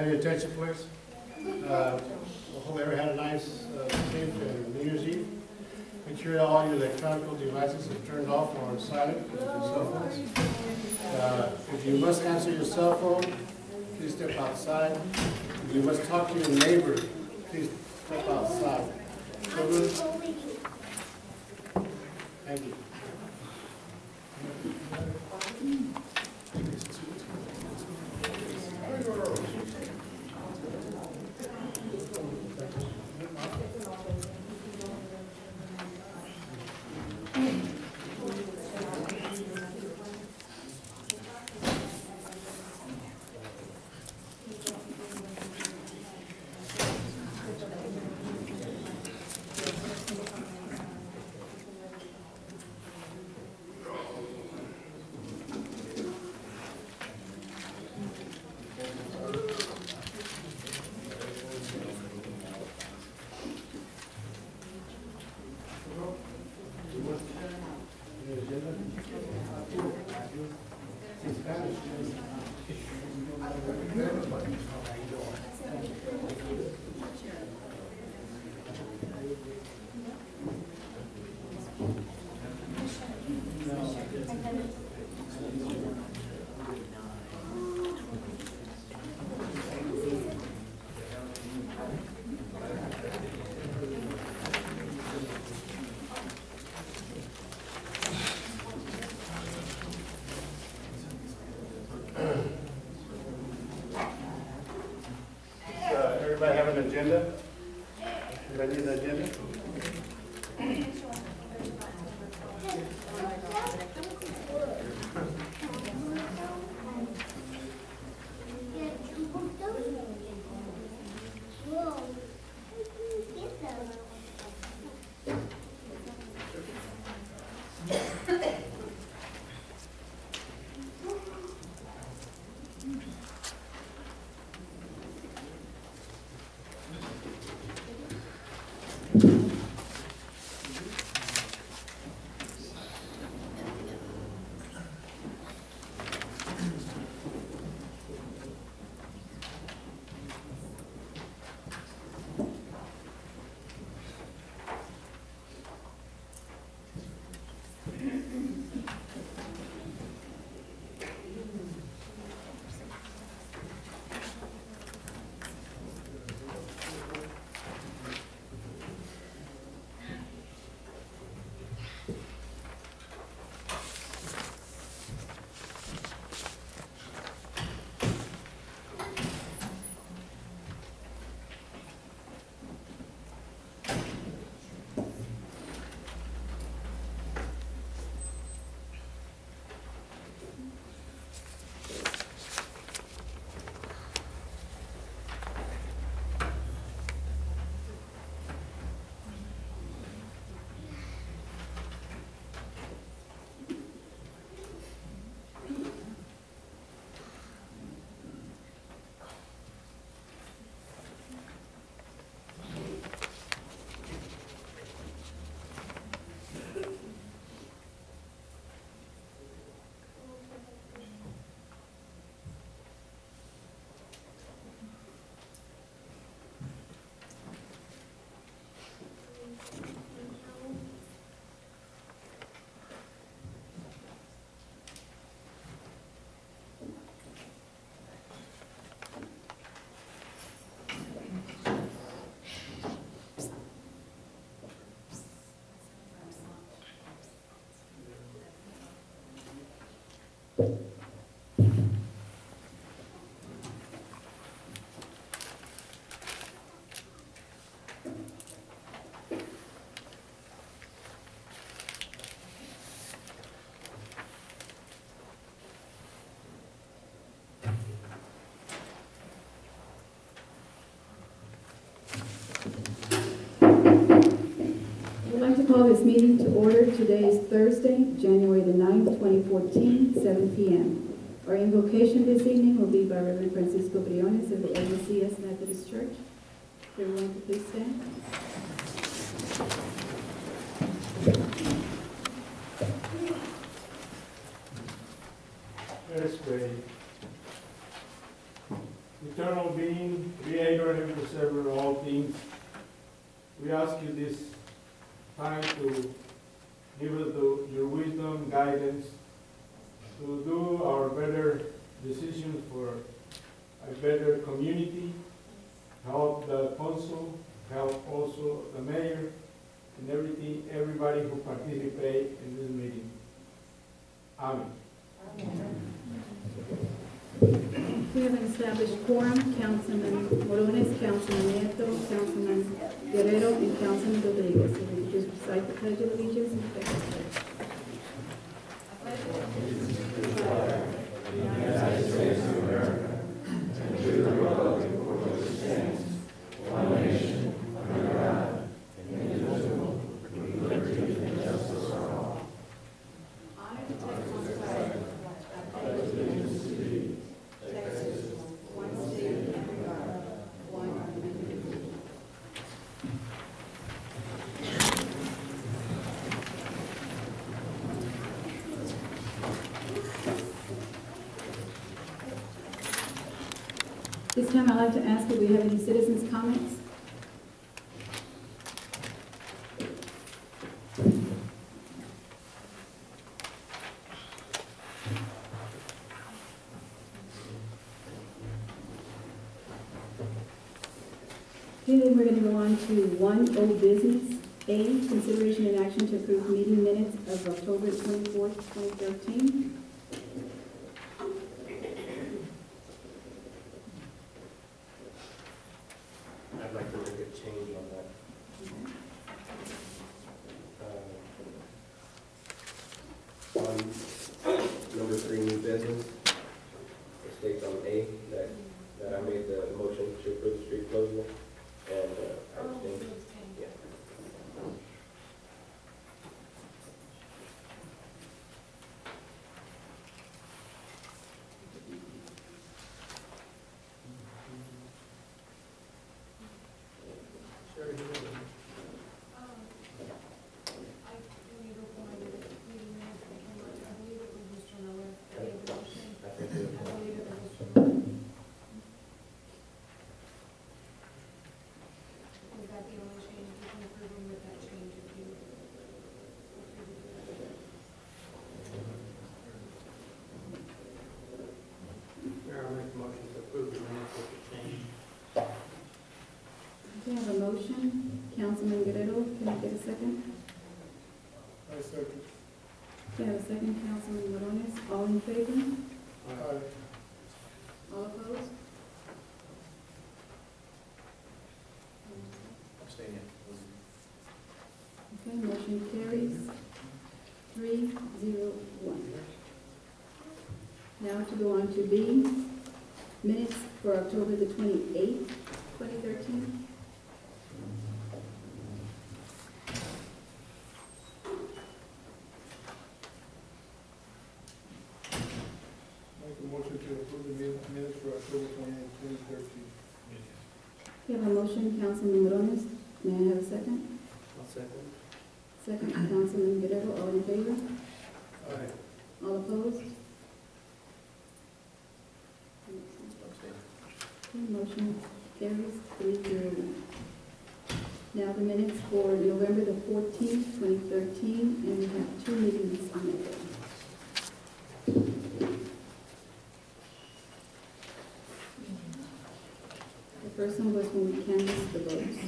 Have your attention, please. I hope everyone had a nice 10th and New Year's Eve. Make sure all your electronic devices are turned off or silent with your cell phones. If you must answer your cell phone, please step outside. If you must talk to your neighbor, please step outside. Children, thank you. Everybody have an agenda? Everybody need an agenda? Call this meeting to order. Today is Thursday, January the 9th, 2014, 7 p.m. Our invocation this evening will be by Reverend Francisco Briones of the ABCS Methodist Church. Everyone, please stand. Let us pray. eternal being, creator, and preserver of all things, we ask you this time to give us your wisdom, guidance, to do our better decisions for a better community, help the council, help also the mayor, and everybody who participate in this meeting. Amen. We have an established quorum, Councilman Morones, Councilman Nieto, Councilman Guerrero, and Councilman Rodriguez. If we could just recite the Pledge of Allegiance and take the pledge. United States of America, and to the republic for which it stands, one nation, under God, indivisible, with liberty and justice for all. I pledge allegiance to thee, Texas, one state under God, one indivisible. This time I'd like to ask if we have any citizens' comments. Okay, then we're going to go on to 1 old business. A, consideration and action to approve meeting minutes of October 24th, 2013. I'd like to make a change on that. On number 3, new business, it states on A that I made the motion to approve the street closure, and I abstained. Yeah. I'll make a motion to approve the minutes with the change. Okay, I have a motion. Councilman Guerrero, can I get a second? I second. Okay, I have a second. Councilman Morones, all in favor? Aye. All opposed? Abstaining. Okay, motion carries 3-0-1. Now to go on to B, minutes for October the 28th, 2013. Make a motion to approve the minutes for October 28th, 2013. We have a motion, Councilman Morones. May I have a second? I'll second. Second, Councilman Guerrero, all in favor? Aye. All opposed? Okay, motion carries 3-0-1. Now the minutes for November the 14th, 2013, and we have 2 meetings on that day. The first one was when we canvassed the votes.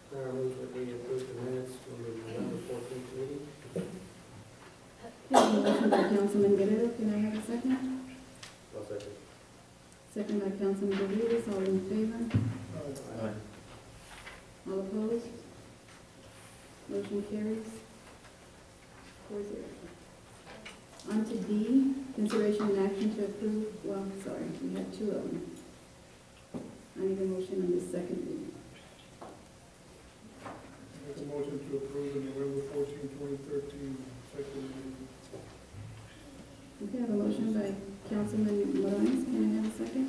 I move that we approve the minutes from the November 14th meeting. Okay, a motion by Councilman Guerrero, can I have a second? I'll second. Second by Councilman Rodriguez, all in favor? Aye. All opposed? Motion carries 4-0. On to D, consideration and action to approve, well, sorry, we have 2 of them. I need a motion on the second reading. Make a motion to approve the November 14th, 2013 second reading. Okay, I have a motion by Councilman Morones, can I have a second?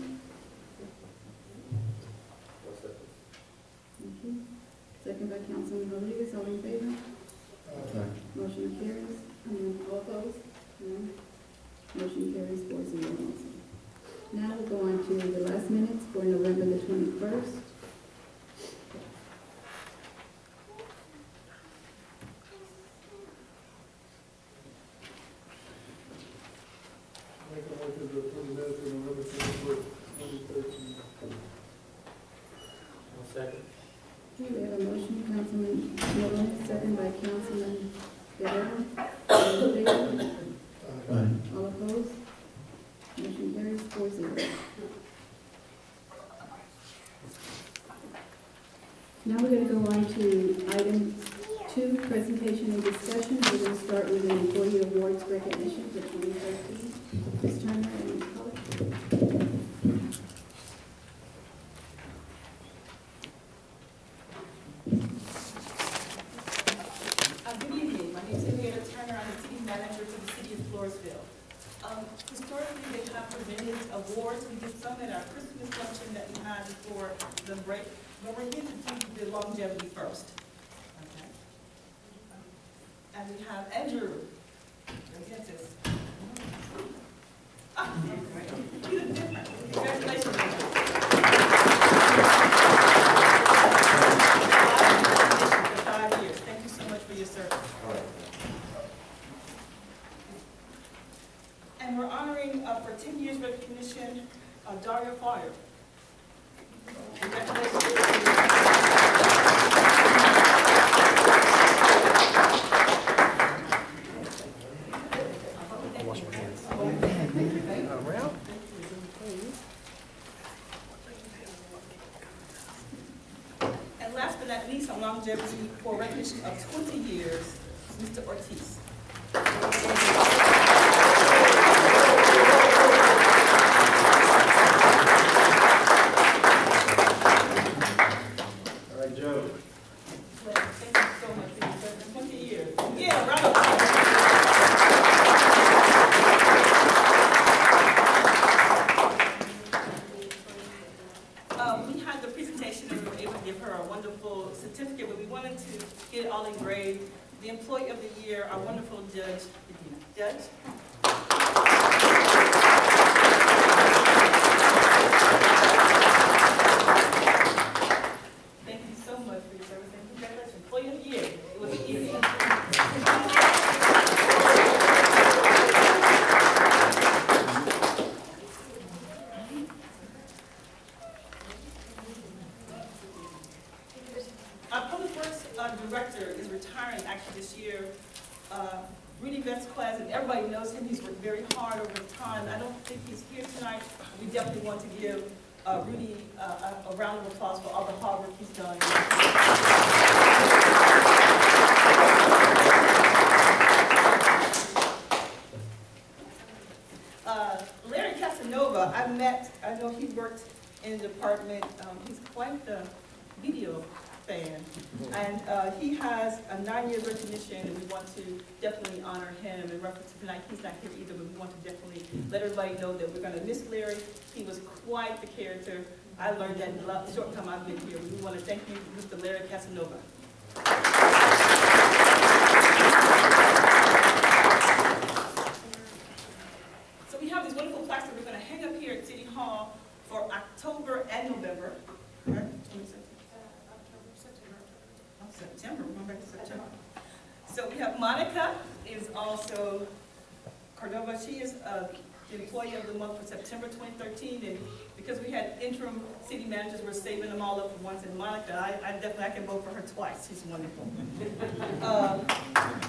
I'll second. Thank you. second by Councilman Rodriguez. All in favor? Motion carries. All opposed? None. Motion carries 4-0 also. Now we'll go on to the last minutes for November the 21st. Make a motion to approve the minutes of November 21st, 2013. Second. Okay, we have a motion, Councilman Miller, second by Councilman Guerrero. All in favor? All opposed? Motion carries 4-0. Now we're going to go on to item 2, presentation and discussion. We're going to start with the Employee Awards recognition for 2013. Ms. Turner and Ms. Pollard. Good evening. My name is Henrietta Turner. I'm the city manager for the city of Floresville. Historically, they have presented awards. We did some at our Christmas luncheon that we had before the break, but we're here to do the longevity first. Okay. And we have Andrew. Get this. Ah, okay. You look different. Congratulations, Andrew. For 5 years. Thank you so much for your service. And we're honoring for 10 years recognition Daria Fire. Congratulations. Wash my hands. And last but not least, on longevity for recognition of 20 years, Mr. Ortiz. Certificate, but we wanted to get it all engraved. The Employee of the Year, our wonderful judge, Judge. Thank you so much for your service and congratulations. Employee of the Year. It was easy. Director is retiring actually this year. Rudy Vesquez, and everybody knows him. He's worked very hard over time. I don't think he's here tonight. We definitely want to give Rudy a round of applause for all the hard work he's done. Larry Casanova, I know he worked in the department. He's quite the video fan. And he has a 9-year recognition, and we want to definitely honor him. In reference to tonight, he's not here either, but we want to definitely let everybody know that we're going to miss Larry. He was quite the character. I learned that in the short time I've been here. We want to thank you, Mr. Larry Casanova. So we have these wonderful plaques that we're going to hang up here at City Hall for October and November. Right? September, we're going back to September. So we have Monica is also Cordova. She is the Employee of the Month for September 2013, and because we had interim city managers, we're saving them all up for once. And Monica, I can vote for her twice. She's wonderful.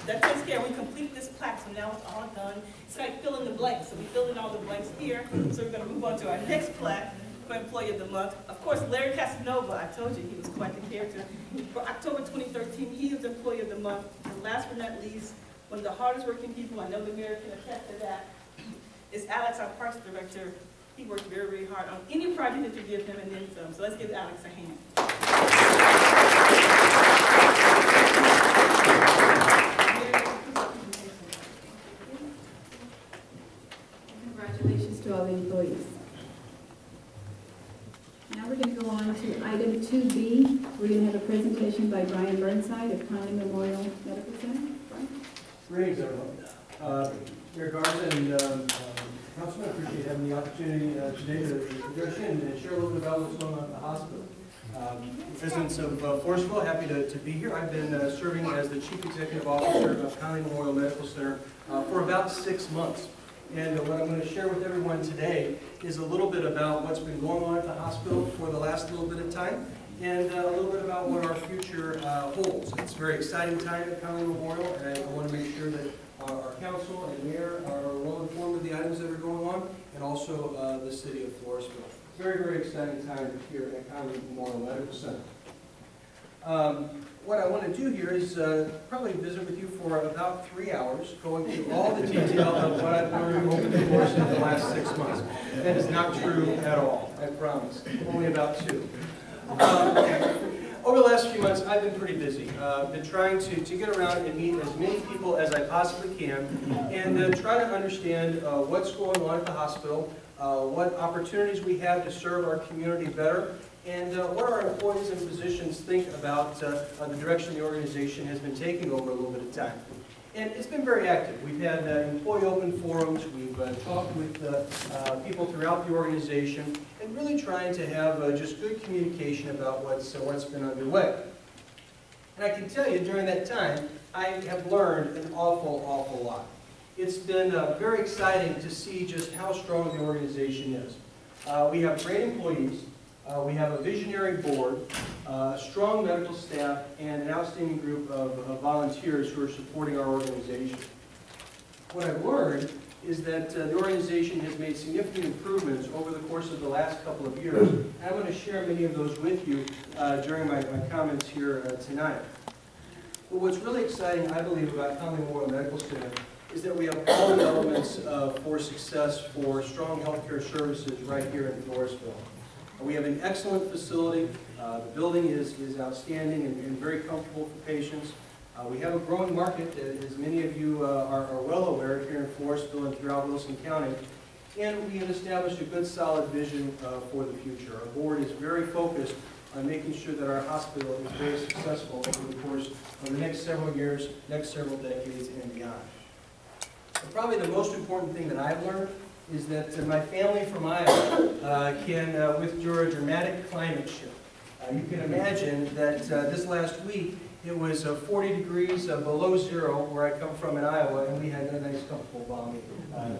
That takes care. We complete this plaque, so now it's all done. It's like fill in the blanks. So we filled in all the blanks here. So we're going to move on to our next plaque. For Employee of the Month. Of course, Larry Casanova, I told you he was quite the character. For October 2013, he is Employee of the Month. And last but not least, one of the hardest working people, I know the mayor can attest to that, is Alex, our Parks Director. He worked very, very hard on any project that you give him and then some. So let's give Alex a hand. Congratulations to all the employees. Now we're going to go on to item 2B. We're going to have a presentation introduction by Brian Burnside of Conley Memorial Medical Center. Brian? Greetings, everyone. Mayor Garza and Councilman, appreciate having the opportunity today to address you and share a little bit about what's going on at the hospital. Residents of Floresville, happy to be here. I've been serving as the Chief Executive Officer of Conley Memorial Medical Center for about 6 months. And what I'm going to share with everyone today is a little bit about what's been going on at the hospital for the last little bit of time, and a little bit about what our future holds. It's a very exciting time at Conley Memorial, and I want to make sure that our council and mayor are well informed of the items that are going on, and also the city of Floresville. Very, very exciting time here at Conley Memorial Medical Center. What I want to do here is probably visit with you for about 3 hours, going through all the detail of what I've learned over the course of the last 6 months. That is not true at all, I promise. Only about 2. Over the last few months, I've been pretty busy. Been trying to get around and meet as many people as I possibly can, and try to understand what's going on at the hospital, what opportunities we have to serve our community better, and what our employees and physicians think about the direction the organization has been taking over a little bit of time. And it's been very active. We've had employee open forums, we've talked with people throughout the organization, and really trying to have just good communication about what's been underway. And I can tell you, during that time, I have learned an awful lot. It's been very exciting to see just how strong the organization is. We have great employees. We have a visionary board, a strong medical staff, and an outstanding group of volunteers who are supporting our organization. What I've learned is that the organization has made significant improvements over the course of the last couple of years. And I'm going to share many of those with you during my comments here tonight. But what's really exciting, I believe, about Conley Memorial Medical Center is that we have all the elements for success for strong healthcare services right here in Floresville. We have an excellent facility. The building is outstanding and very comfortable for patients. We have a growing market, as many of you are well aware here in Floresville and throughout Wilson County. And we have established a good, solid vision for the future. Our board is very focused on making sure that our hospital is very successful over the course of the next several years, next several decades, and beyond. But probably the most important thing that I've learned is that my family from Iowa can withdraw a dramatic climate shift. You can imagine that this last week it was 40 degrees below zero where I come from in Iowa, and we had a nice comfortable balmy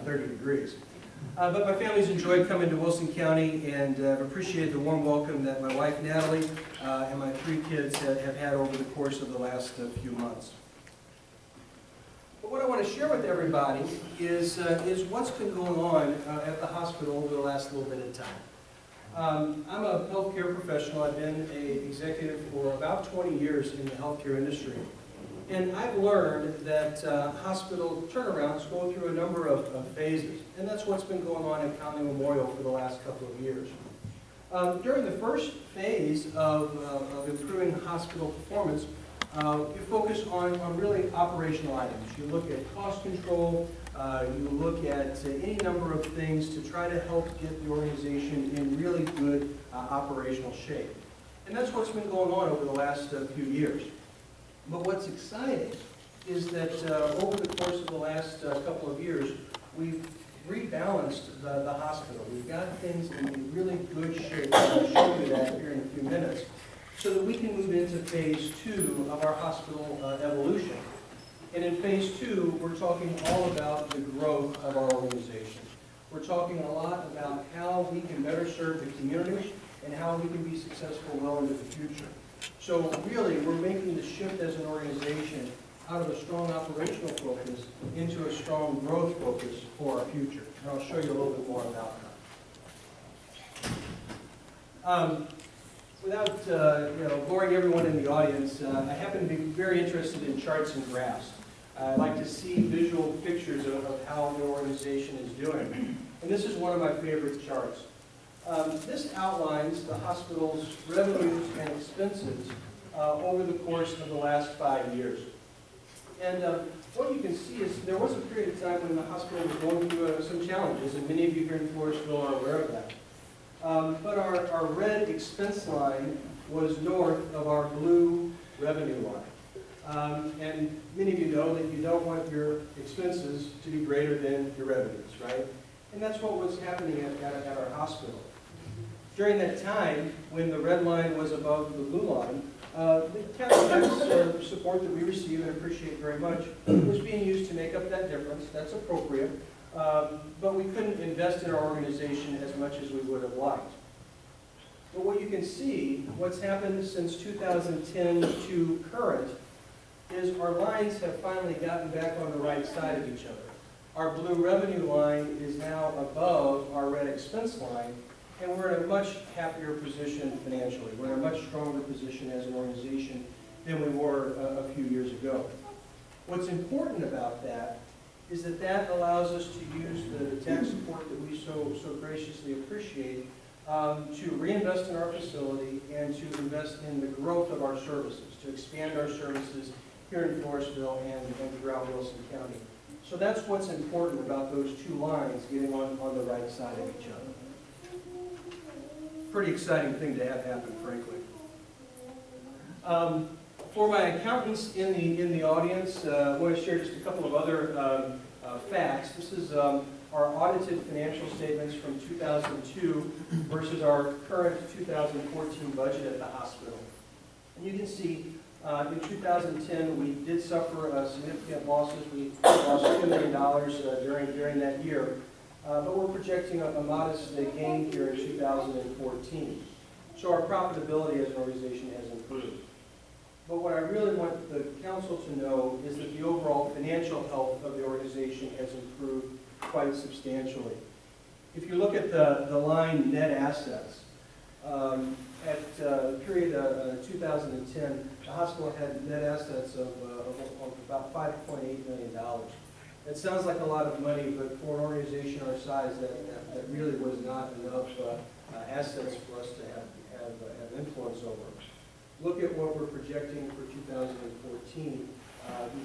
30 degrees. But my family's enjoyed coming to Wilson County, and I've appreciated the warm welcome that my wife Natalie and my 3 kids have had over the course of the last few months. But what I want to share with everybody is what's been going on at the hospital over the last little bit of time. I'm a healthcare professional. I've been an executive for about 20 years in the healthcare industry. And I've learned that hospital turnarounds go through a number of phases. And that's what's been going on at Conley Memorial for the last couple of years. During the first phase of improving hospital performance, you focus on really operational items. You look at cost control, you look at any number of things to try to help get the organization in really good operational shape. And that's what's been going on over the last few years. But what's exciting is that over the course of the last couple of years, we've rebalanced the hospital. We've got things in really good shape. I'll show you that here in a few minutes, so that we can move into phase 2 of our hospital evolution. And in phase 2, we're talking all about the growth of our organization. We're talking a lot about how we can better serve the community and how we can be successful well into the future. So really, we're making the shift as an organization out of a strong operational focus into a strong growth focus for our future. And I'll show you a little bit more about that. Without boring everyone in the audience, I happen to be very interested in charts and graphs. I like to see visual pictures of how the organization is doing. And this is one of my favorite charts. This outlines the hospital's revenues and expenses over the course of the last 5 years. And what you can see is there was a period of time when the hospital was going through some challenges, and many of you here in Floresville are aware of that. But our red expense line was north of our blue revenue line. And many of you know that you don't want your expenses to be greater than your revenues, right? And that's what was happening at our hospital. During that time, when the red line was above the blue line, the county tax support that we receive and appreciate very much was being used to make up that difference. That's appropriate. But we couldn't invest in our organization as much as we would have liked. But what you can see, what's happened since 2010 to current, is our lines have finally gotten back on the right side of each other. Our blue revenue line is now above our red expense line, and we're in a much happier position financially. We're in a much stronger position as an organization than we were a few years ago. What's important about that is that that allows us to use the tax support that we so graciously appreciate to reinvest in our facility and to invest in the growth of our services, to expand our services here in Floresville and throughout Wilson County. So that's what's important about those two lines getting on the right side of each other. Pretty exciting thing to have happen, frankly. For my accountants in the audience, I want to share just a couple of other facts. This is our audited financial statements from 2002 versus our current 2014 budget at the hospital. And you can see in 2010 we did suffer significant losses. We lost $2 million during that year. But we're projecting a modest gain here in 2014. So our profitability as an organization has improved. But what I really want the council to know is that the overall financial health of the organization has improved quite substantially. If you look at the line net assets, at the period of 2010, the hospital had net assets of about $5.8 million. It sounds like a lot of money, but for an organization our size, that really was not enough assets for us to have influence over. Look at what we're projecting for 2014. You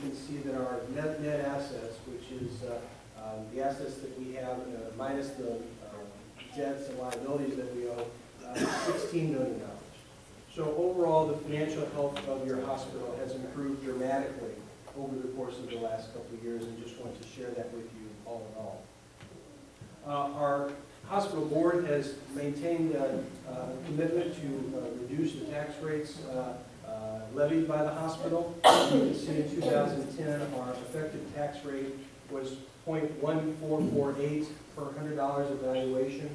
can see that our net assets, which is the assets that we have minus the debts and liabilities that we owe, $16 million. So overall, the financial health of your hospital has improved dramatically over the course of the last couple of years, and just want to share that with you all in all. Our hospital board has maintained a commitment to reduce the tax rates levied by the hospital. You can see in 2010 our effective tax rate was 0.1448 per $100 of valuation,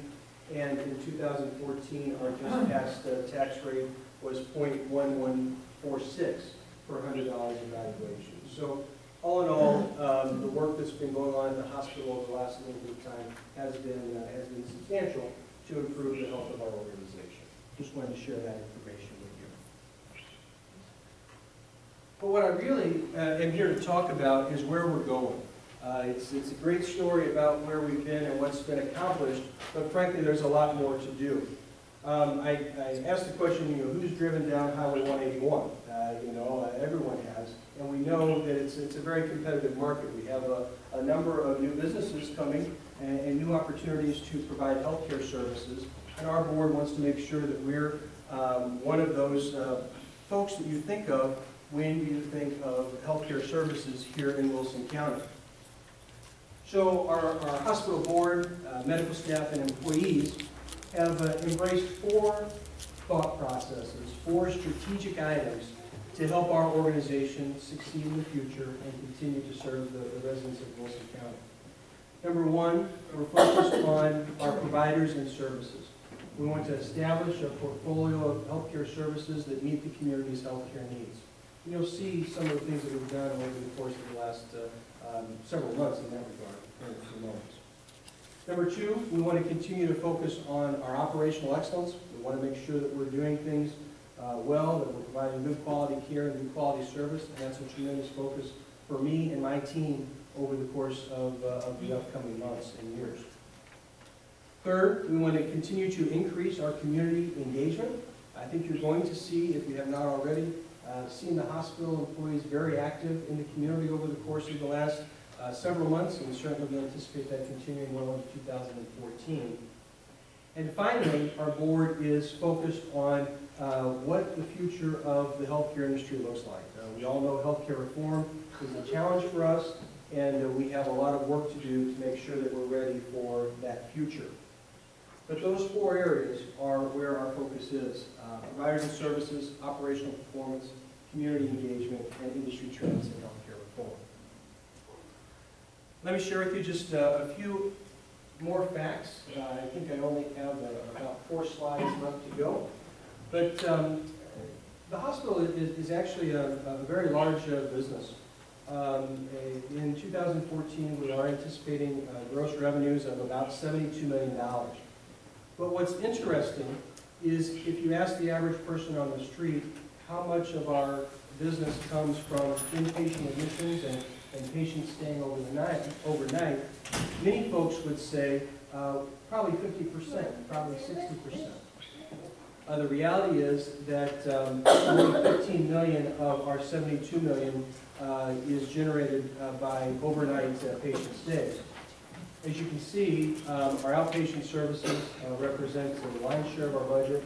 and in 2014 our just passed tax rate was 0.1146 per $100 of valuation. So all in all, the work that's been going on at the hospital over the last little bit of time has been substantial to improve the health of our organization. Just wanted to share that information with you. But what I really am here to talk about is where we're going. It's a great story about where we've been and what's been accomplished, but frankly, there's a lot more to do. I asked the question, who's driven down Highway 181? Everyone has, and we know that it's a very competitive market. We have a number of new businesses coming and new opportunities to provide healthcare services, and our board wants to make sure that we're one of those folks that you think of when you think of healthcare services here in Wilson County. So our hospital board, medical staff, and employees have embraced 4 thought processes, 4 strategic items to help our organization succeed in the future and continue to serve the residents of Wilson County. Number 1, we're focused on our providers and services. We want to establish a portfolio of healthcare services that meet the community's healthcare needs. And you'll see some of the things that we've done over the course of the last several months in that regard in a few moments. Number 2, we want to continue to focus on our operational excellence. We want to make sure that we're doing things well, that we're providing good quality care and good quality service, and that's a tremendous focus for me and my team over the course of the upcoming months and years. Third, we want to continue to increase our community engagement. I think you're going to see, if you have not already, seen the hospital employees very active in the community over the course of the last several months, and we certainly anticipate that continuing well into 2014. And finally, our board is focused on what the future of the healthcare industry looks like. We all know healthcare reform is a challenge for us, and we have a lot of work to do to make sure that we're ready for that future. But those four areas are where our focus is: providers and services, operational performance, community engagement, and industry trends in healthcare reform. Let me share with you just a few more facts. I think I only have about 4 slides left to go. But the hospital is actually a very large business. In 2014, we are anticipating gross revenues of about $72 million. But what's interesting is if you ask the average person on the street how much of our business comes from inpatient admissions and patients staying overnight, many folks would say probably 50%, probably 60%. The reality is that only 15 million of our 72 million is generated by overnight patient stays. As you can see, our outpatient services represent the lion's share of our budget,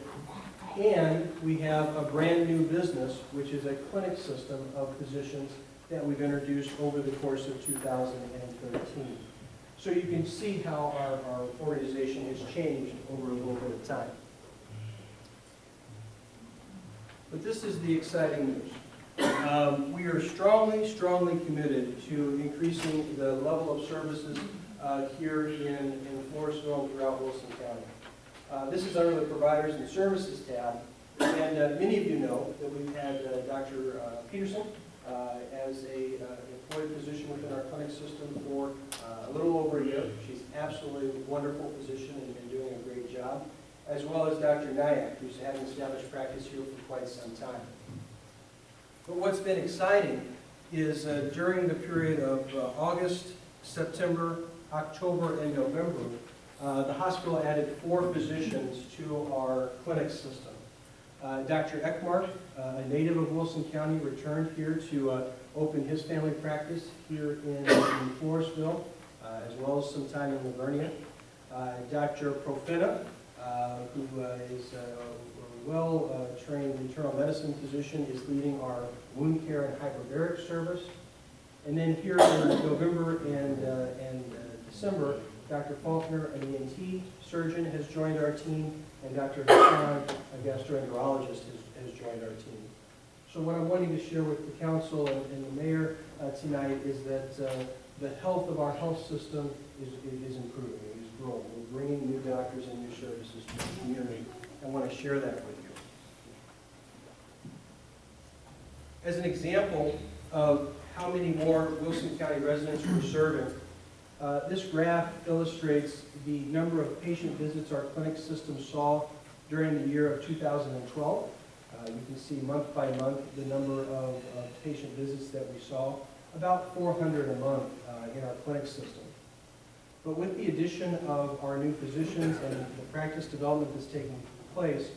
and we have a brand new business, which is a clinic system of physicians that we've introduced over the course of 2013. So you can see how our organization has changed over a little bit of time. But this is the exciting news. We are strongly committed to increasing the level of services here in Floresville and throughout Wilson County. This is under the Providers and Services tab, and many of you know that we've had Dr. Peterson as a employed physician within our clinic system for a little over a year. She's absolutely a wonderful physician and doing a great job, as well as Dr. Nyack, who's had an established practice here for quite some time. But what's been exciting is during the period of August, September, October, and November, the hospital added 4 physicians to our clinic system. Dr. Eckmark, a native of Wilson County, returned here to open his family practice here in Floresville, as well as some time in Livonia. Dr. Profina, who is a well-trained internal medicine physician, is leading our wound care and hyperbaric service. And then here in November and December, Dr. Faulkner, an ENT surgeon, has joined our team, and Dr. Hassan, a gastroenterologist, has joined our team. So what I'm wanting to share with the council and the mayor tonight is that the health of our health system is improving, it is growing. We're bringing new doctors and new services to the community. I want to share that with you. As an example of how many more Wilson County residents we're serving, this graph illustrates the number of patient visits our clinic system saw during the year of 2012. You can see month by month the number of patient visits that we saw, about 400 a month in our clinic system. But with the addition of our new physicians and the practice development that's taking place,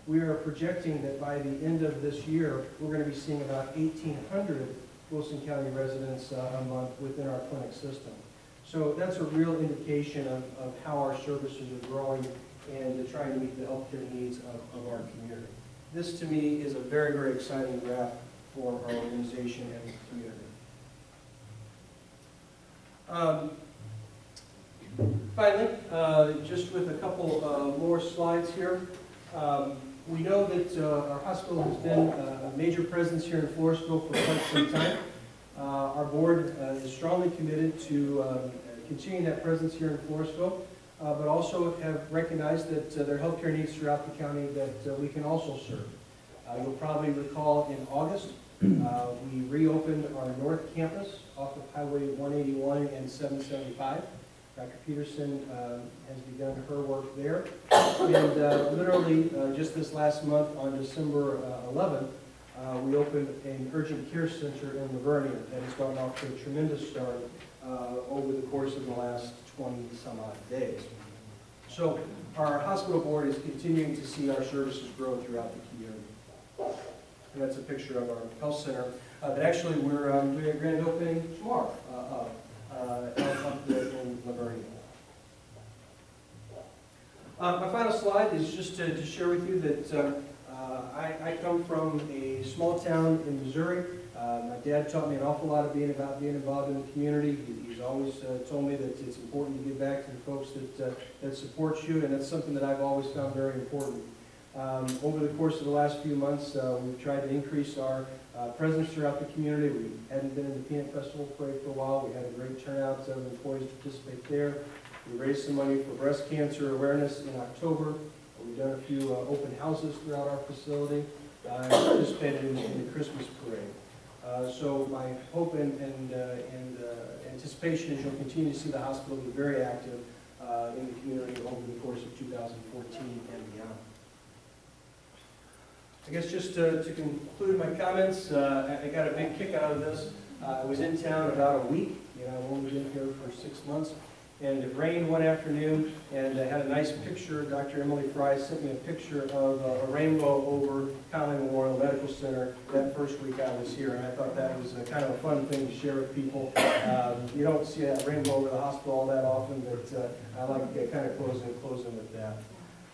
we are projecting that by the end of this year, we're going to be seeing about 1,800 Wilson County residents a month within our clinic system. So that's a real indication of how our services are growing and trying to meet the healthcare needs of our community. This, to me, is a very, very exciting graph for our organization and community. Finally, just with a couple more slides here, we know that our hospital has been a major presence here in Floresville for quite some time. Our board is strongly committed to continuing that presence here in Floresville, but also have recognized that there are healthcare needs throughout the county that we can also serve. You'll probably recall in August, we reopened our north campus off of Highway 181 and 775. Dr. Peterson has begun her work there. And literally just this last month on December 11th, we opened an urgent care center in Livonia that has gone off to a tremendous start over the course of the last 20 some odd days. So our hospital board is continuing to see our services grow throughout the community. And that's a picture of our health center that actually we're doing a grand opening tomorrow up there in Livonia. My final slide is just to share with you that I come from a small town in Missouri. My dad taught me an awful lot of being involved in the community. He's always told me that it's important to give back to the folks that support you, and that's something that I've always found very important. Over the course of the last few months, we've tried to increase our presence throughout the community. We hadn't been in the Peanut Festival Parade for a while. We had a great turnout of employees to participate there. We raised some money for breast cancer awareness in October. We've done a few open houses throughout our facility and participated in the Christmas parade. So my hope and anticipation is you'll continue to see the hospital be very active in the community over the course of 2014 and beyond. I guess just to conclude my comments, I got a big kick out of this. I was in town about a week. I've only been here for 6 months. And it rained one afternoon, and I had a nice picture. Dr. Emily Fry sent me a picture of a rainbow over Conley Memorial Medical Center that first week I was here, and I thought that was kind of a fun thing to share with people. You don't see that rainbow over the hospital all that often, but I like kind of closing with that.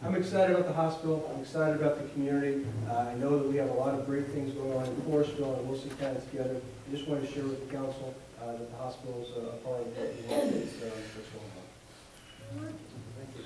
I'm excited about the hospital. I'm excited about the community. I know that we have a lot of great things going on in Floresville and Wilson County together. I just want to share with the council that the hospital is a part of what that's going on. Thank you.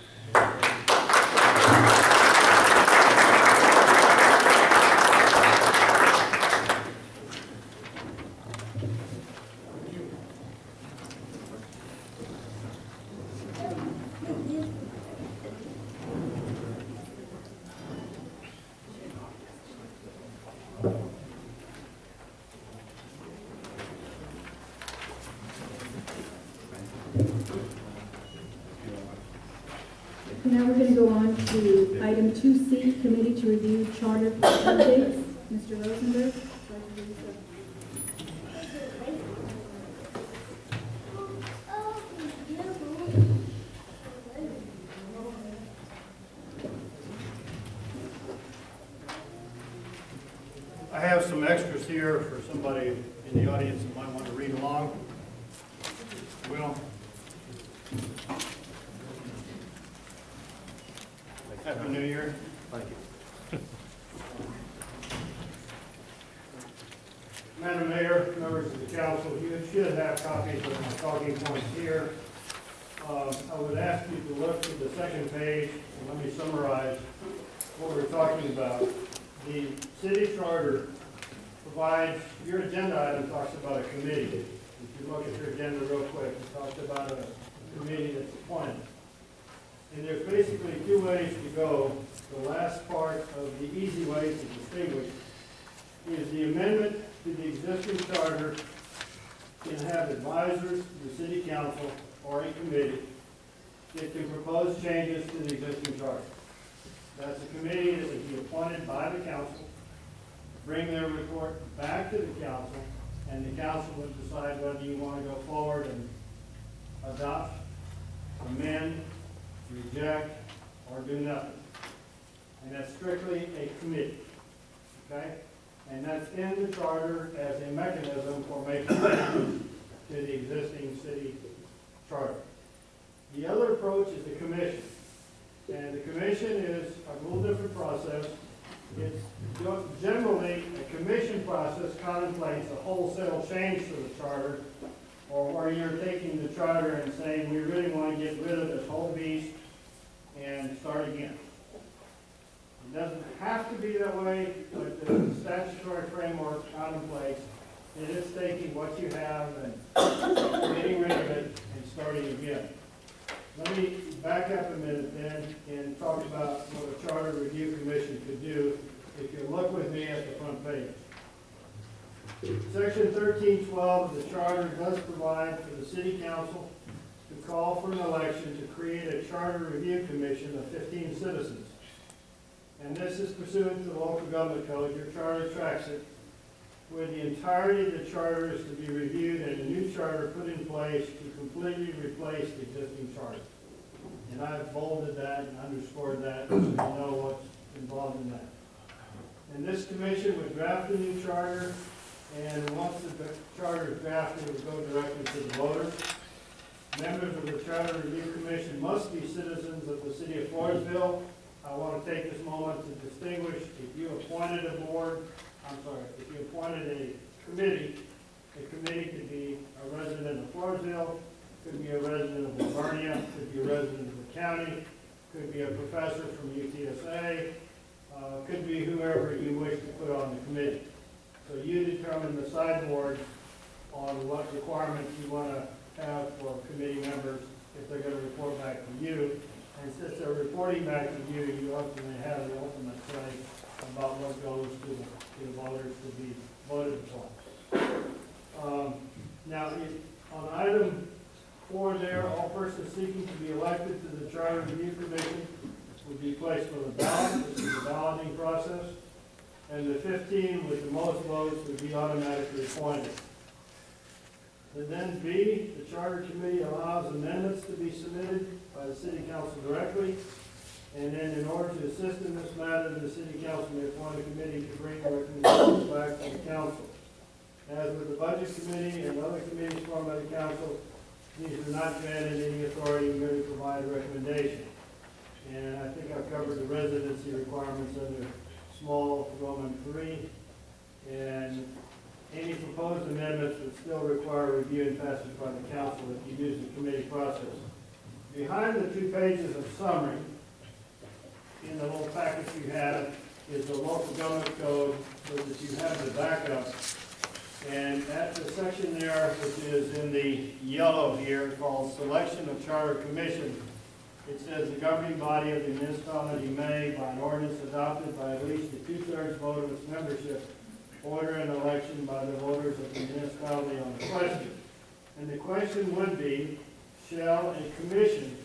Now we're going to go on to item 2C, Committee to Review Charter for Updates. Mr. Rosenberg. I have some extras here for somebody in the audience that might want to read along. Will? Happy New Year. Thank you. Madam Mayor, members of the council, you should have copies of my talking points here. I would ask you to look at the second page and let me summarize what we're talking about. The city charter provides, your agenda item talks about a committee. If you look at your agenda real quick, it talks about a committee that's appointed. And there's basically two ways to go. The last part of the easy way to distinguish is the amendment to the existing charter can have advisors to the city council or a committee that can propose changes to the existing charter. That's a committee that would be appointed by the council, bring their report back to the council, and the council would decide whether you want to go forward and adopt, amend, reject, or do nothing. And that's strictly a committee, okay? And that's in the charter as a mechanism for making changes to the existing city charter. The other approach is the commission. And the commission is a little different process. It's generally, a commission process contemplates a wholesale change to the charter, or where you're taking the charter and saying, we really want to get rid of this whole beast and start again. It doesn't have to be that way, but the statutory framework contemplates it is taking what you have and getting rid of it and starting again. Let me back up a minute then and talk about what a Charter Review Commission could do if you look with me at the front page. Section 1312 of the Charter does provide for the City Council to call for an election to create a Charter Review Commission of 15 citizens. And this is pursuant to the local government code. Your charter tracks it, where the entirety of the charter is to be reviewed and a new charter put in place to completely replace the existing charter. And I've bolded that and underscored that so you know what's involved in that. And this commission would draft a new charter, and once the charter is drafted, it would go directly to the voters. Members of the Charter Review Commission must be citizens of the city of Floresville. I want to take this moment to distinguish, if you appointed a if you appointed a committee, the committee could be a resident of Floresville, could be a resident of Livonia, could be a resident of the county, could be a professor from UTSA, could be whoever you wish to put on the committee. So you determine the sideboard on what requirements you want to have for committee members if they're going to report back to you. And since they're reporting back to you, you ultimately have the ultimate say about what goes to the voters to be voted upon. Now, on item 4 there, all persons seeking to be elected to the Charter Review Commission would be placed on the ballot. This is the balloting process. And the 15 with the most votes would be automatically appointed. And then B, the Charter Committee allows amendments to be submitted by the City Council directly. And then in order to assist in this matter, the City Council may appoint a committee to bring recommendations back to the Council. As with the Budget Committee and other committees formed by the Council, these are not granted any authority, merely provide a recommendation. And I think I've covered the residency requirements under small Roman 3. And any proposed amendments would still require review and passage by the Council if you use the committee process. Behind the 2 pages of summary, in the little package you have, is the local government code so that you have the backup. And at the section there, which is in the yellow here, called Selection of Charter Commission, it says the governing body of the municipality may, by an ordinance adopted by at least a 2/3 vote of its membership, order an election by the voters of the municipality on the question. And the question would be, shall a commission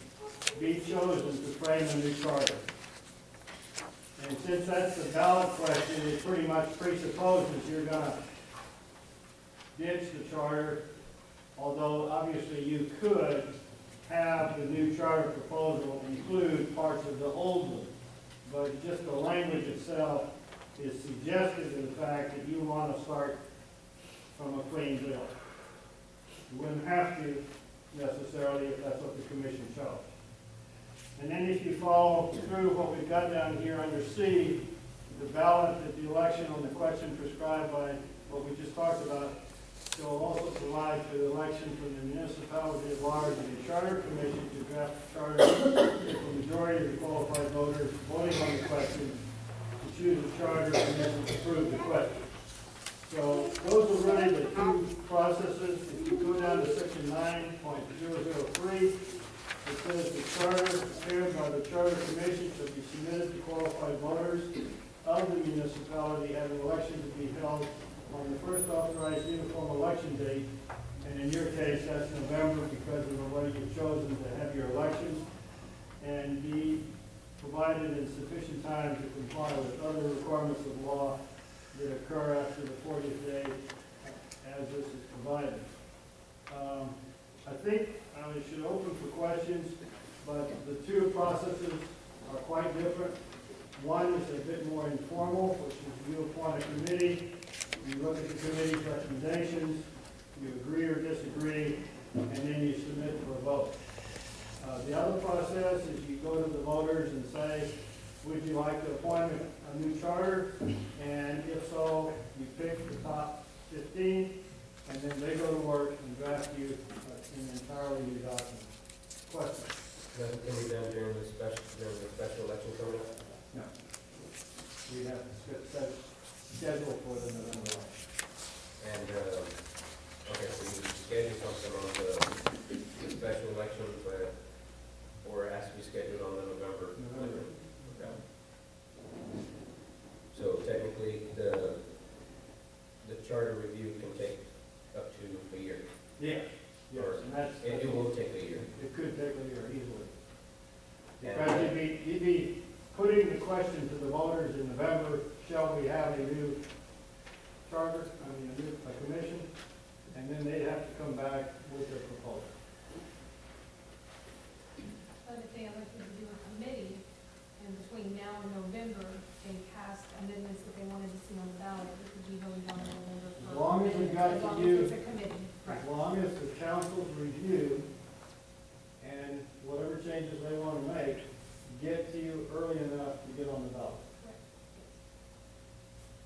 be chosen to frame a new charter? And since that's the ballot question, it pretty much presupposes you're going to ditch the charter, although obviously you could have the new charter proposal include parts of the old one. But just the language itself is suggestive in the fact that you want to start from a clean bill. You wouldn't have to necessarily if that's what the commission chose. And then if you follow through what we've got down here under C, the ballot at the election on the question prescribed by what we just talked about, will also provide for the election from the municipality at large and the charter commission to draft a charter if the majority of the qualified voters voting on the question to choose a charter commission to approve the question. So those are really the 2 processes. If you go down to section 9.003, it says the charter prepared by the charter commission shall be submitted to qualified voters of the municipality at an election to be held on the first authorized uniform election date, and in your case, that's November because of the way you've chosen to have your elections, and be provided in sufficient time to comply with other requirements of law that occur after the 40th day as this is provided. I think I should open for questions, but the 2 processes are quite different. One is a bit more informal, which is you appoint a committee, you look at the committee's recommendations, you agree or disagree, and then you submit for a vote. The other process is you go to the voters and say, would you like to appoint a new charter? And if so, you pick the top 15, and then they go to work and draft you an entirely new document. Questions? Nothing can be done during the special election coming up? No. We have to set schedule for the November election. And, okay, so you schedule something on the special election, but, or it has to be scheduled on the November? Okay. So technically, the charter review can take up to a year? Yeah. Yes, and that's. It will take a year? It could take a year easily. And, Because you'd be putting the question to the voters in November, shall we have a new charter, a commission, and then they'd have to come back with their proposal. But if they elected to do a committee, and between now and November, they passed amendments that they wanted to see on the ballot, it could be voted on in November. As long as we got As long to as you, it's a committee, right. as long as the council's review whatever changes they want to make, get to you early enough to get on the ballot. Correct.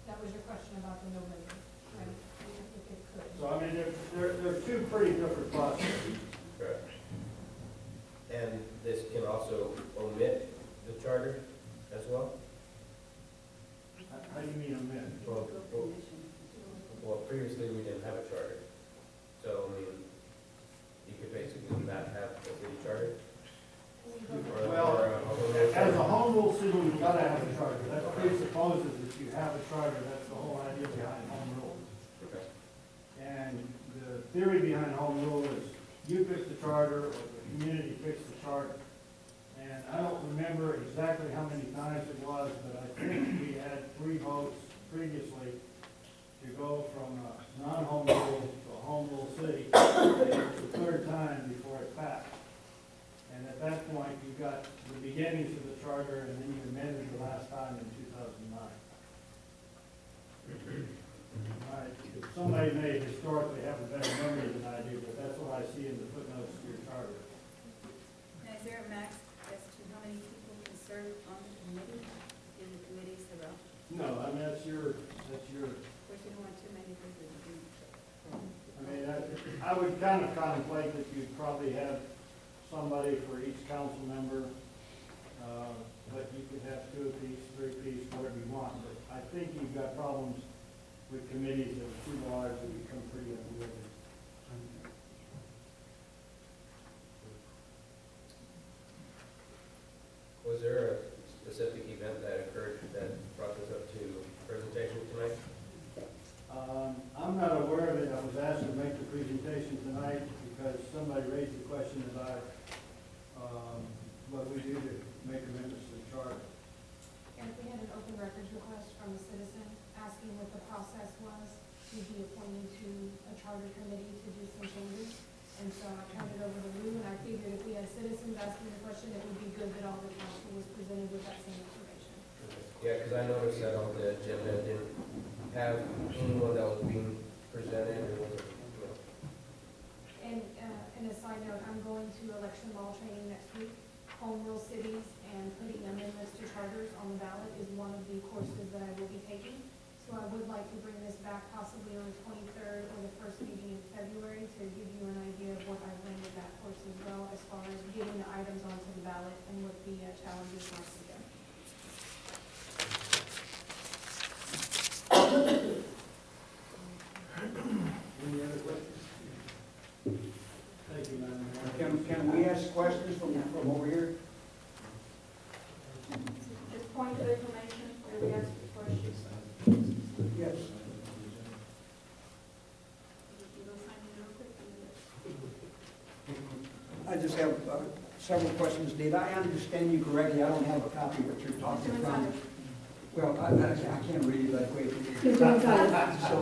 That was your question about the November, right? If it could. So, I mean, they're two pretty different processes. Correct. And this can also omit the charter as well? How do you mean amend? Well, previously we didn't have a charter. So, I mean, you could basically not have a city charter? Well, as a home rule city, you've got to have a charter. That presupposes that you have a charter. That's the whole idea behind home rule. Okay. And the theory behind home rule is you pick the charter or the community picks the charter. And I don't remember exactly how many times it was, but I think we had 3 votes previously to go from a non-home rule to a home rule city. And it was the 3rd time before it passed. And at that point, you got the beginnings of the charter, and then you amended the last time in 2009. All right, somebody may historically have a better memory than I do, but that's what I see in the footnotes to your charter. Now, is there a max as to how many people can serve on the committee, in the committees that are, of No, I mean, that's your, course, you don't want too many people to do. I mean, I would kind of contemplate that you'd probably have somebody for each council member, but you could have 2 apiece, 3 apiece, whatever you want. But I think you've got problems with committees that are too large that become pretty unwieldy. Was there a specific event that occurred that brought this up to presentation tonight? I'm not aware of it. I was asked to make the presentation tonight because somebody raised the question about what we do to make amendments to the charter. And if we had an open records request from a citizen asking what the process was, we'd be appointing to a charter committee to do some changes. And so I turned it over to Lou, and I figured if we had citizens asking the question, it would be good that all the council was presented with that same information. Yeah, because I noticed that on the agenda didn't have anyone that was being presented. It wasn't, you know. And a side note, I'm going to election law training next week. Home rule cities and putting amendments to charters on the ballot is one of the courses that I will be taking. So I would like to bring this back possibly on the 23rd or the first meeting in February to give you an idea of what I've learned with that course as well, as far as getting the items onto the ballot and what the challenges are to them. Any other questions? Thank you, Madam Mayor. Can we ask questions from over here? Just point of information, where we ask for questions. Yes. You go sign in real quick. I just have several questions. Did I understand you correctly? I don't have a copy of what you're talking about. Well, I can't read it that way. So,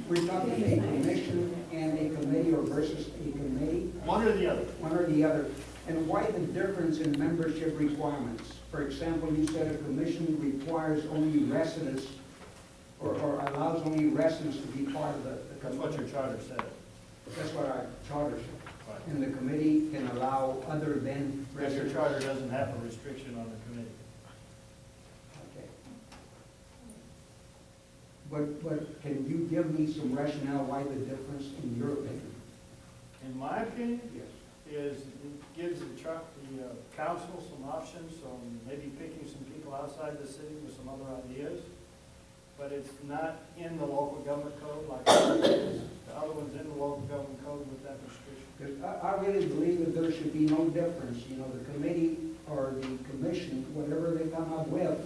we're talking a commission and a committee or versus a committee? One or the other. One or the other. And why the difference in membership requirements? For example, you said a commission requires only residents or allows only residents to be part of the That's what your charter says. That's what our charter says. Right. And the committee can allow other than Yes, your residents. charter doesn't have a restriction on the committee. Okay. But can you give me some rationale why the difference in your opinion? In my opinion, Yes. is it gives the council some options on maybe picking some people outside the city with some other ideas, but it's not in the local government code like the other is. The other one's in the local government code with that restriction. Because I really believe that there should be no difference. You know, the committee or the commission, whatever they come up with,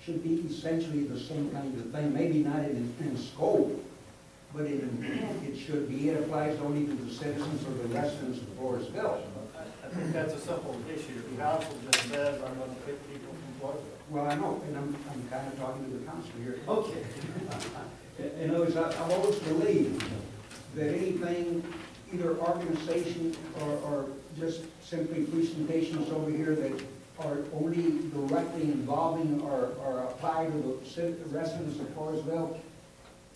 should be essentially the same kind of thing. Maybe not in scope, but in intent it should be. It applies only to the citizens or the residents of Floresville. I think that's a simple issue. The council just says, I'm going to pick people from Floresville. Well, I know, and I'm kind of talking to the council here. Okay. In other words, I've always believed that anything, either organization or just simply presentations over here that are only directly involving or apply to the residents of Floresville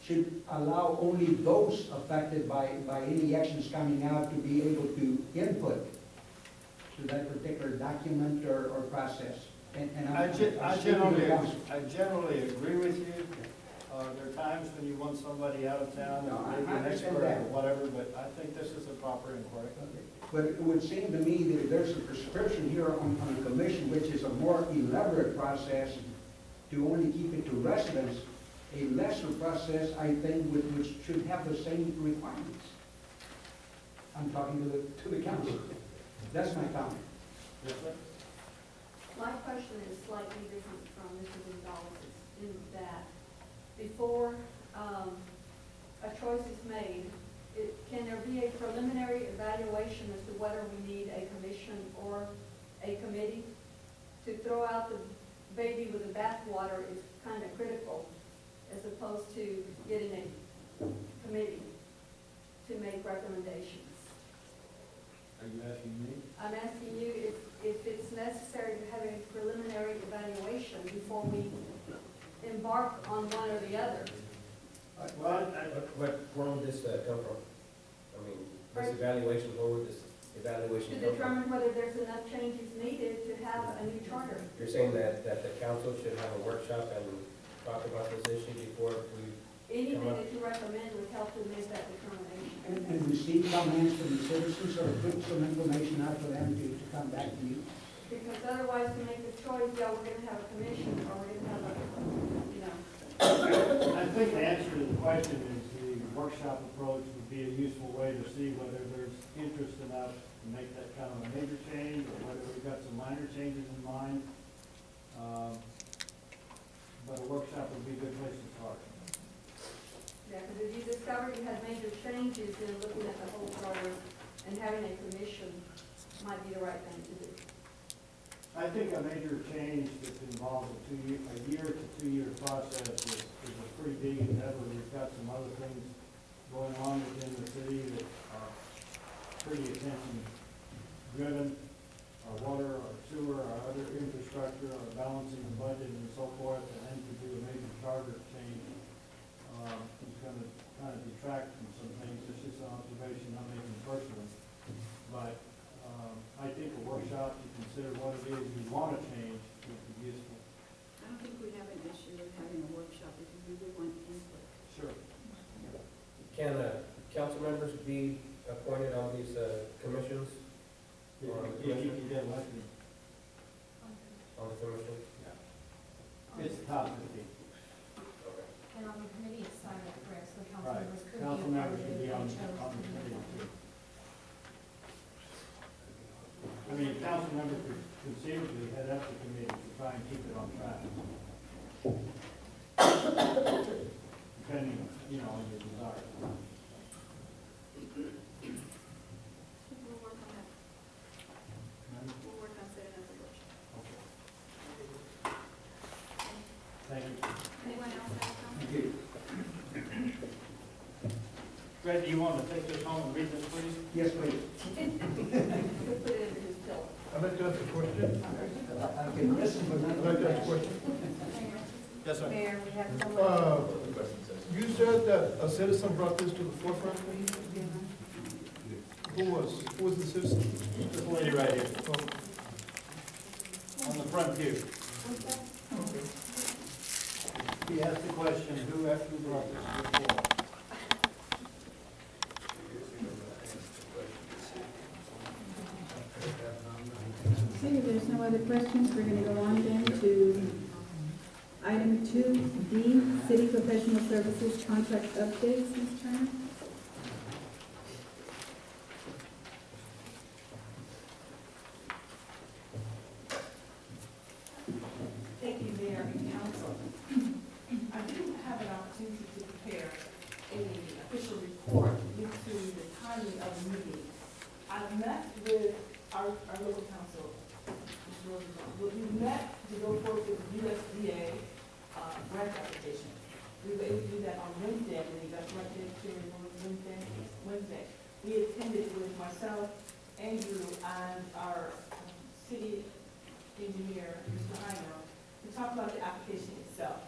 should allow only those affected by any actions coming out to be able to input. to that particular document or process. And I I'm speaking to the council. generally agree with you. There are times when you want somebody out of town, No, maybe I an understand expert or that. whatever, but I think this is a proper inquiry. But it would seem to me that if there's a prescription here on a commission, which is a more elaborate process to only keep it to residents, a lesser process, I think, which should have the same requirements. I'm talking to the council. That's my comment. Yes, sir? My question is slightly different from Mr. Gonzalez's, in that before a choice is made, can there be a preliminary evaluation as to whether we need a commission or a committee? To throw out the baby with the bathwater is kind of critical, as opposed to getting a committee to make recommendations. Are you asking me? I'm asking you if it's necessary to have a preliminary evaluation before we embark on one or the other. Well, Where would this come from? I mean, this evaluation, where would this evaluation To come from? determine whether there's enough changes needed to have a new charter. You're saying that the council should have a workshop and talk about this issue before we, Anything that you recommend would help to make that determination. And receive comments from the citizens or put some information out for them to come back to you. Because otherwise, to make the choice, yeah, we're gonna have a commission, or we're gonna have a, you know. I think the answer to the question is the workshop approach would be a useful way to see whether there's interest enough to make that kind of a major change, or whether we've got some minor changes in mind. But a workshop would be a good place to start. Yeah, because if you discover you had major changes in looking at the whole charter and having a commission might be the right thing to do. I think a major change that involves a year to 2 year process is a pretty big endeavor. We've got some other things going on within the city that are pretty attention driven. Our water, our sewer, our other infrastructure, our balancing the budget and so forth, and then to do a major charter change is going to kind of detract from some things. It's just an observation I'm making personally. But I think a workshop to consider what it is you want to change would be useful. I don't think we have an issue with having a workshop because we would want input. Sure. can council members be appointed on these commissions? If you can get elected. On the commission? It's top 15. Okay. And on the committee, it's silent, correct, so council Right. members could be. Council members appointed can be if on they chose the to be committee appointed. too. I mean, council members could conceivably head up the committee to try and keep it on track. Depending, on your desire. We'll work on that. We'll work on setting up a workshop. Okay. Thank you. Anyone else have a comment? Thank you. Greg, do you want to take this home and read this, please? Yes, please. Could put it in his bill. I'd like to ask a question. I can listen, but not. I'd like to ask a question. Yes, sir. Mayor, we have someone. You said that a citizen brought this to the forefront. Who was the citizen? This lady right here, on the front pew. He asked the question, who actually brought this to the floor? Okay, if there's no other questions, we're going to go on then to item 2D, City Professional Services Contract Updates, Ms. Turner. Thank you, Mayor and Council. I didn't have an opportunity to prepare an official report due to the timing of the meeting. I met with our local council, Mr. Rosenbaum. We met to go forward with the USDA grant application. We were able to do that on Wednesday, I believe, that's right there, Chair, Wednesday. We attended with myself, Andrew, and our city engineer, Mr. Heiner, to talk about the application itself.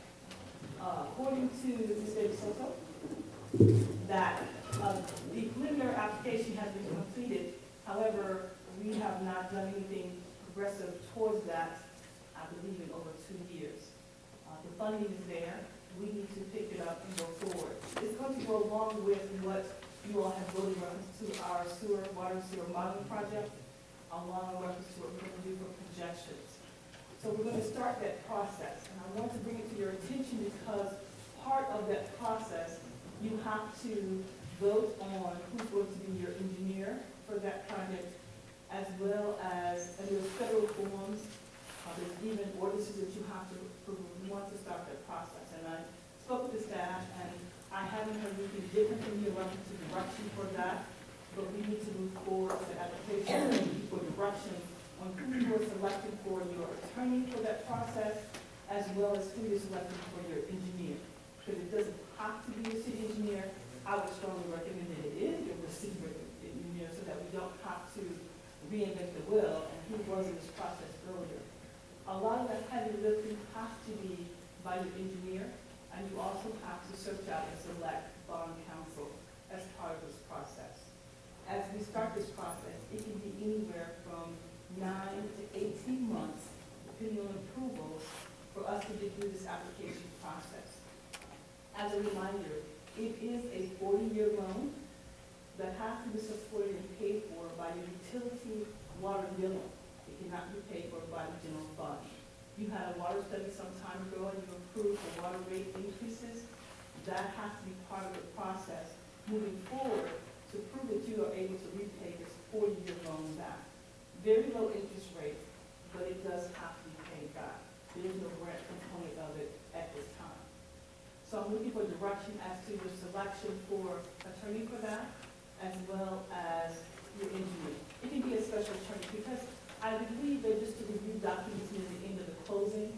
According to Ms. Davis Soto, that the preliminary application has been completed. However, we have not done any that, I believe, in over 2 years. The funding is there. We need to pick it up and go forward. It's going to go along with what you all have voted reference to our water and sewer modeling project, along with reference to what we're going to do for projections. So we're going to start that process, and I want to bring it to your attention because part of that process, you have to vote on who's going to be your engineer for that project, as well as, and there's federal forms, there's even ordinances that you have to approve. We want to start that process. And I spoke with the staff, and I haven't heard anything different from you about the direction for that, but we need to move forward with the application for direction on who you are selecting for your attorney for that process, as well as who you're selecting for your engineer. Because it doesn't have to be a city engineer. I would strongly recommend that it is your city engineer so that we don't have to reinvent the wheel, and who was in this process earlier. A lot of that heavy lifting has to be by your engineer, and you also have to search out and select bond counsel as part of this process. As we start this process, it can be anywhere from 9 to 18 months, depending on approvals, for us to get through this application process. As a reminder, it is a 40-year loan that has to be supported and paid for by your utility water bill. It cannot be paid for by the general fund. You had a water study some time ago and you approved the water rate increases. That has to be part of the process moving forward to prove that you are able to repay this 40-year loan back. Very low interest rate, but it does have to be paid back. There is no grant component of it at this time. So I'm looking for direction as to your selection for attorney for that, as well as your engineer. It can be a special attorney because I believe they're just to review documents near the end of the closing,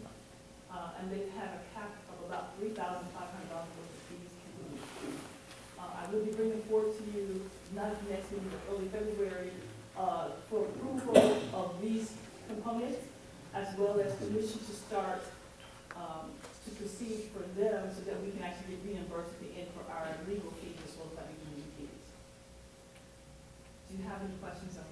and they have a cap of about $3,500 worth of fees. I will be bringing forward to you, not next meeting, but early February, for approval of these components, as well as permission to start to proceed for them so that we can actually get reimbursed at the end for our legal fees as well as our engineering fees. Do you have any questions on